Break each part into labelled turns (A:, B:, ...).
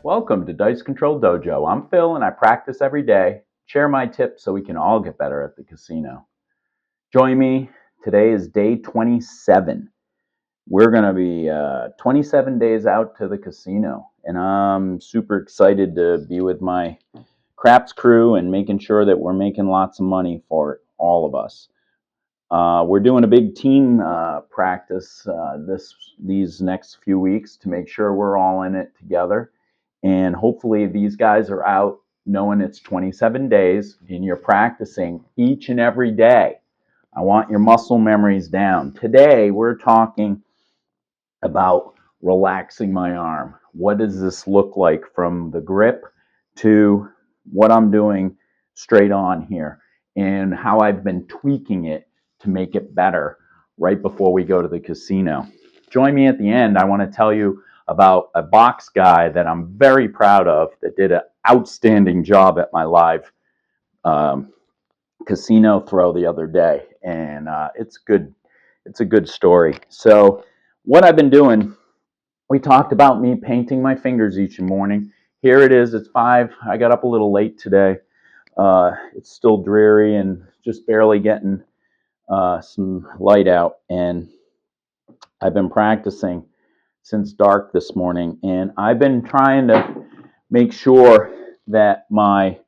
A: Welcome to Dice Control Dojo. I'm Phil and I practice every day. Share my tips so we can all get better at the casino. Join me. Today is day 27. We're going to be 27 days out to the casino, and I'm super excited to be with my craps crew and making sure that we're making lots of money for all of us. We're doing a big team practice these next few weeks to make sure we're all in it together. And hopefully these guys are out knowing it's 27 days and you're practicing each and every day. I want your muscle memories down. Today we're talking about relaxing my arm. What does this look like from the grip to what I'm doing straight on here, and how I've been tweaking it to make it better right before we go to the casino. Join me at the end. I want to tell you about a box guy that I'm very proud of that did an outstanding job at my live casino throw the other day, and it's good. It's a good story. So what I've been doing, we talked about me painting my fingers each morning. Here it is. It's 5. I got up a little late today. It's still dreary and just barely getting some light out, and I've been practicing since dark this morning, and I've been trying to make sure that my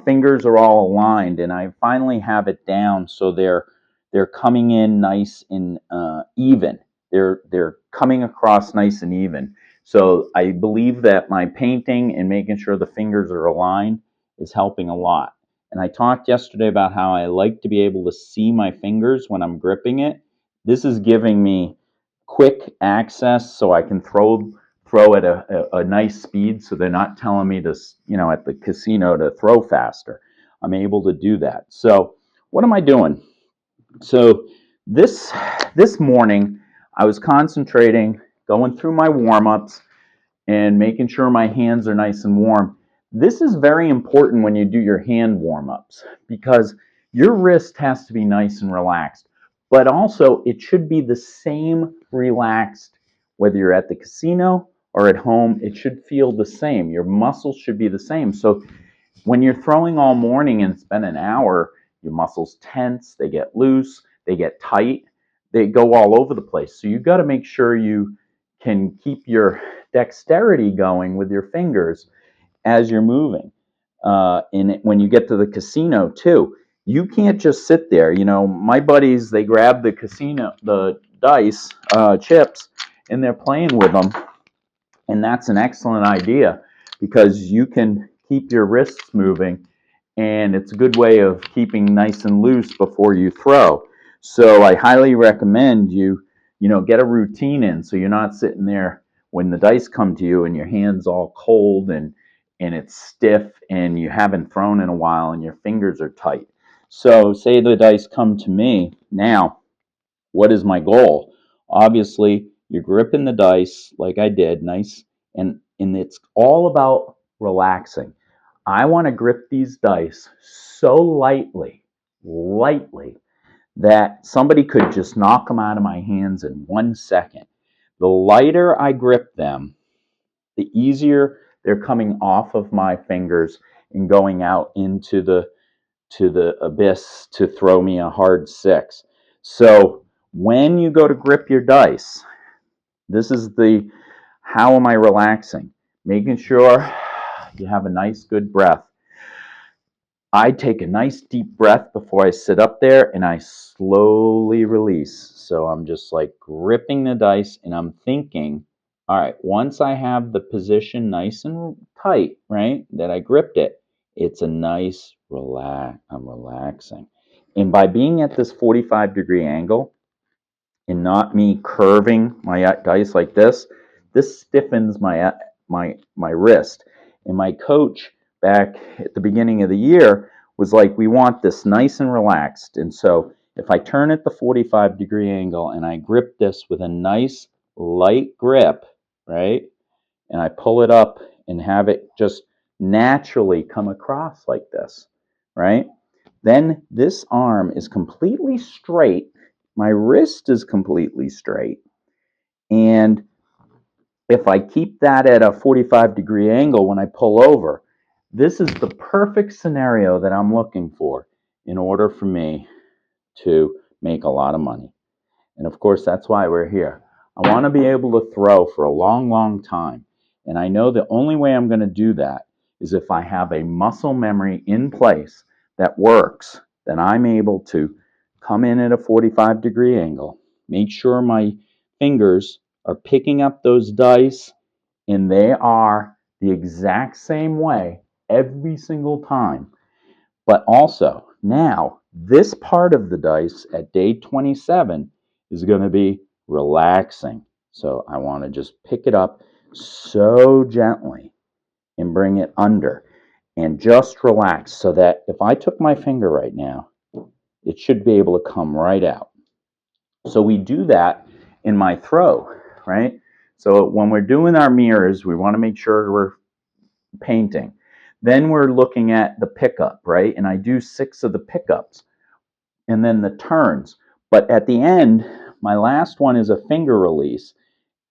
A: fingers are all aligned, and I finally have it down so they're coming in nice and even. They're coming across nice and even. So I believe that my painting and making sure the fingers are aligned is helping a lot. And I talked yesterday about how I like to be able to see my fingers when I'm gripping it. This is giving me quick access so I can throw at a nice speed, so they're not telling me to, at the casino to throw faster. I'm able to do that. So what am I doing? So this morning I was concentrating, going through my warm-ups and making sure my hands are nice and warm. This is very important when you do your hand warm-ups, because your wrist has to be nice and relaxed, but also it should be the same relaxed whether you're at the casino or at home. It should feel the same. Your muscles should be the same. So when you're throwing all morning and it's been an hour, your muscles tense, they get loose, they get tight, they go all over the place. So you've got to make sure you can keep your dexterity going with your fingers as you're moving. And when you get to the casino too, you can't just sit there. My buddies, they grab the dice, chips, and they're playing with them. And that's an excellent idea, because you can keep your wrists moving, and it's a good way of keeping nice and loose before you throw. So I highly recommend you get a routine in, so you're not sitting there when the dice come to you and your hand's all cold and it's stiff and you haven't thrown in a while and your fingers are tight. So say the dice come to me now. What is my goal? Obviously, you're gripping the dice like I did, nice, and it's all about relaxing. I want to grip these dice so lightly, that somebody could just knock them out of my hands in 1 second. The lighter I grip them, the easier they're coming off of my fingers and going out into the abyss to throw me a hard 6. So when you go to grip your dice, this is the how am I relaxing? Making sure you have a nice good breath. I take a nice deep breath before I sit up there, and I slowly release. So I'm just like gripping the dice, and I'm thinking, all right, once I have the position nice and tight, right, that I gripped it, it's a nice I'm relaxing. And by being at this 45-degree angle and not me curving my dice like this stiffens my wrist. And my coach back at the beginning of the year was like, we want this nice and relaxed. And so if I turn at the 45-degree angle and I grip this with a nice light grip, right, and I pull it up and have it just naturally come across like this, right, then this arm is completely straight, my wrist is completely straight, and if I keep that at a 45-degree angle when I pull over, this is the perfect scenario that I'm looking for in order for me to make a lot of money. And of course, that's why we're here. I want to be able to throw for a long, long time. And I know the only way I'm going to do that is if I have a muscle memory in place that works, then I'm able to come in at a 45-degree angle, make sure my fingers are picking up those dice, and they are the exact same way every single time. But also, now, this part of the dice at day 27 is going to be relaxing. So I want to just pick it up so gently and bring it under and just relax so that if I took my finger right now, it should be able to come right out. So we do that in my throw, right? So when we're doing our mirrors, we want to make sure we're painting. Then we're looking at the pickup, right? And I do 6 of the pickups and then the turns. But at the end, my last one is a finger release.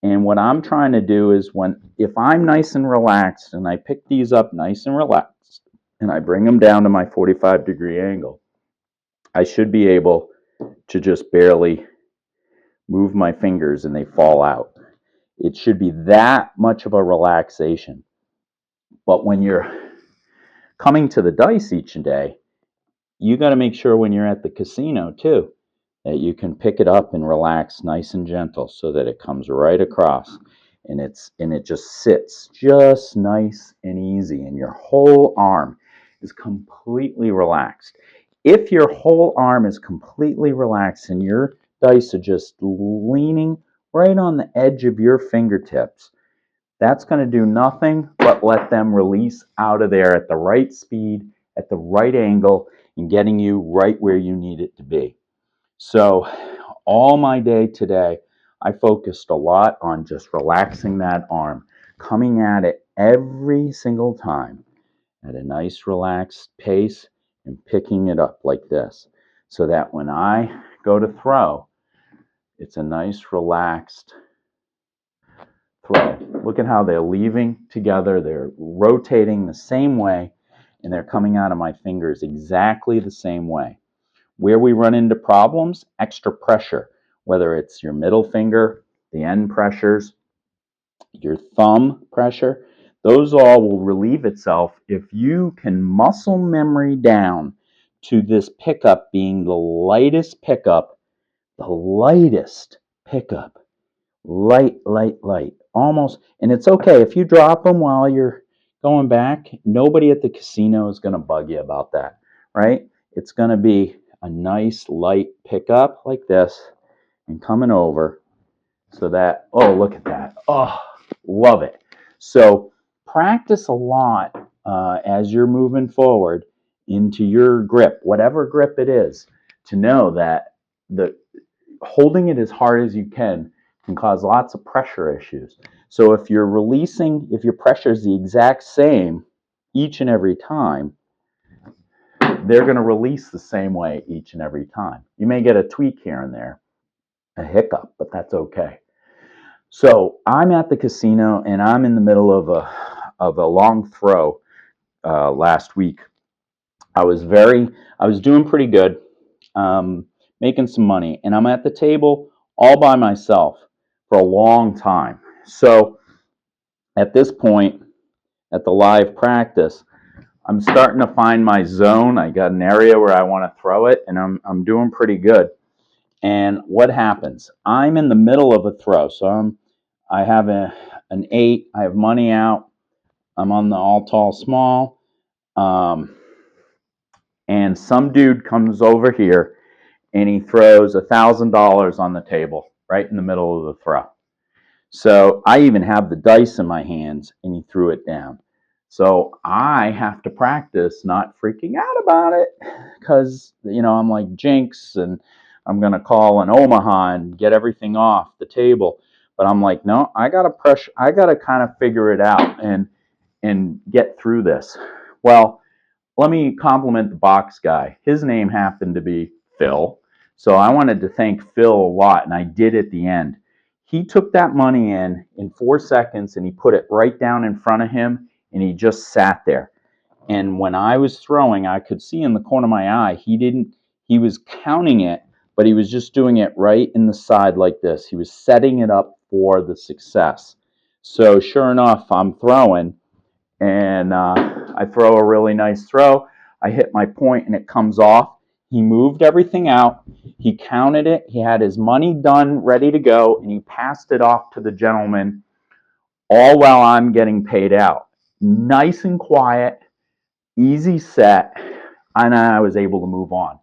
A: And what I'm trying to do is if I'm nice and relaxed and I pick these up nice and relaxed and I bring them down to my 45-degree angle, I should be able to just barely move my fingers and they fall out. It should be that much of a relaxation. But when you're coming to the dice each day, you got to make sure when you're at the casino too that you can pick it up and relax nice and gentle so that it comes right across and it just sits just nice and easy and your whole arm is completely relaxed. If your whole arm is completely relaxed and your dice are just leaning right on the edge of your fingertips, that's going to do nothing but let them release out of there at the right speed, at the right angle, and getting you right where you need it to be. So all my day today, I focused a lot on just relaxing that arm, coming at it every single time at a nice relaxed pace and picking it up like this so that when I go to throw, it's a nice relaxed throw. Look at how they're leaving together. They're rotating the same way, and they're coming out of my fingers exactly the same way. Where we run into problems, extra pressure, whether it's your middle finger, the end pressures, your thumb pressure, those all will relieve itself if you can muscle memory down to this pickup being the lightest pickup, light, almost. And it's okay if you drop them while you're going back. Nobody at the casino is going to bug you about that, right? It's going to be a nice light pickup like this and coming over so that, oh, look at that. Oh, love it. So practice a lot as you're moving forward into your grip, whatever grip it is, to know that the holding it as hard as you can cause lots of pressure issues. So if you're releasing, if your pressure is the exact same each and every time, they're going to release the same way each and every time. You may get a tweak here and there, a hiccup, but that's okay. So I'm at the casino and I'm in the middle of a long throw last week. I was doing pretty good, making some money, and I'm at the table all by myself for a long time. So at this point, at the live practice, I'm starting to find my zone. I got an area where I want to throw it, and I'm doing pretty good. And what happens? I'm in the middle of a throw, so I have an 8. I have money out. I'm on the all tall small, and some dude comes over here and he throws $1,000 on the table right in the middle of the throw. So I even have the dice in my hands, and he threw it down. So I have to practice not freaking out about it because, I'm like Jinx and I'm going to call an Omaha and get everything off the table. But I'm like, no, I got to kind of figure it out and get through this. Well, let me compliment the box guy. His name happened to be Phil. So I wanted to thank Phil a lot, and I did at the end. He took that money in 4 seconds and he put it right down in front of him and he just sat there. And when I was throwing, I could see in the corner of my eye, he was counting it, but he was just doing it right in the side like this. He was setting it up for the success. So sure enough, I'm throwing, and I throw a really nice throw. I hit my point and it comes off. He moved everything out. He counted it. He had his money done, ready to go, and he passed it off to the gentleman, all while I'm getting paid out. Nice and quiet, easy set, and I was able to move on.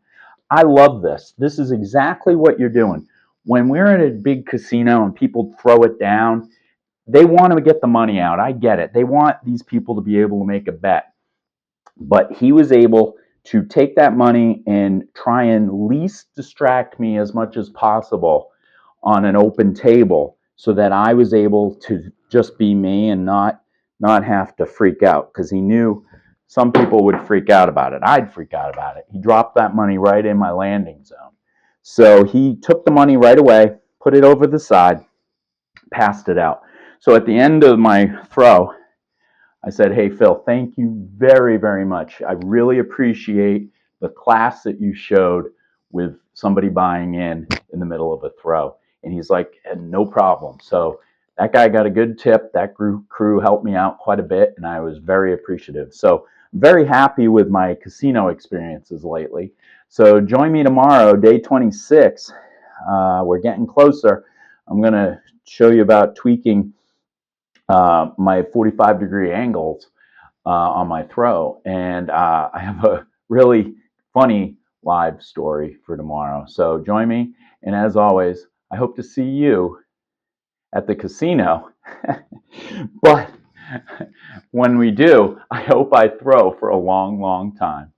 A: I love this. This is exactly what you're doing. When we're at a big casino and people throw it down, they want to get the money out. I get it. They want these people to be able to make a bet. But he was able to take that money and try and least distract me as much as possible on an open table so that I was able to just be me and not have to freak out, because he knew some people would freak out about it. I'd freak out about it. He dropped that money right in my landing zone. So he took the money right away, put it over the side, passed it out. So at the end of my throw, I said, "Hey, Phil, thank you very, very much. I really appreciate the class that you showed with somebody buying in the middle of a throw." And he's like, "No problem." So that guy got a good tip. That crew helped me out quite a bit, and I was very appreciative. So I'm very happy with my casino experiences lately. So join me tomorrow, day 26. We're getting closer. I'm going to show you about tweaking my 45-degree angles on my throw. And I have a really funny live story for tomorrow. So join me. And as always, I hope to see you at the casino. But when we do, I hope I throw for a long, long time.